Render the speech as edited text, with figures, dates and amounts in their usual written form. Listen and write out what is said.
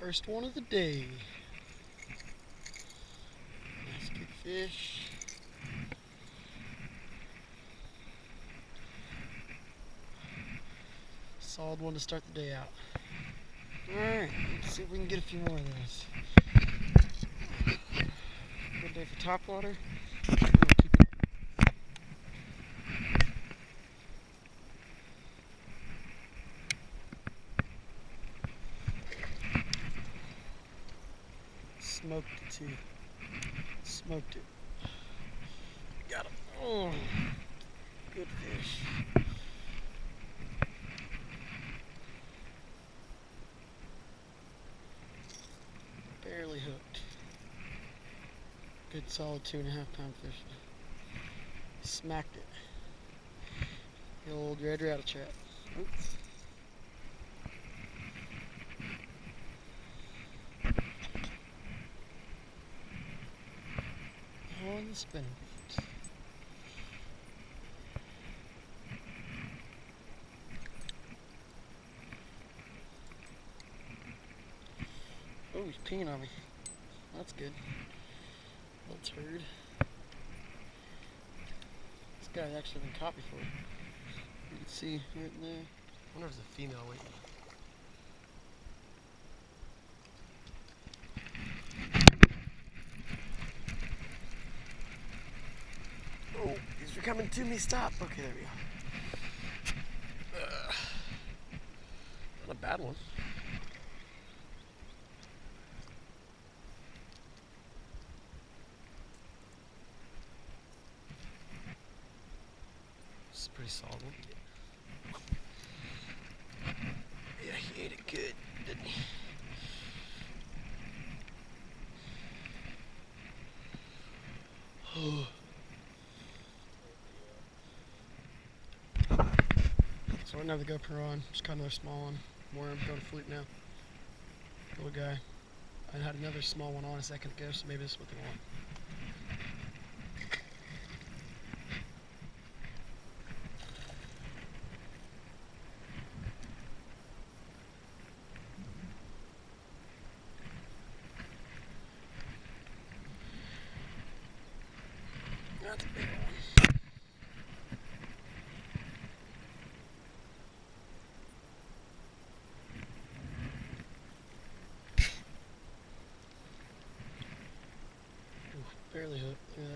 First one of the day. Nice good fish. Solid one to start the day out. Alright, let's see if we can get a few more of those. Good day for topwater. Smoked it too. Smoked it. Got him. Oh, good fish. Barely hooked. Good solid 2.5 pound fish. Smacked it. The old red rattle trap. Oops. On the spinning bait. Oh, he's peeing on me. That's good. Little turd. This guy's actually been caught before. You can see right in there. I wonder if it's a female waiting. Oh, he's coming to me. Stop. Okay, there we go. Not a bad one. This is a pretty solid one. Yeah, he ate it good, didn't he? So I don't have the GoPro on, just caught another small one. More I'm going to fluke now. Little guy. I had another small one on a second ago, so maybe this is what they want. That's a big one. Ooh, barely hooked. Yeah.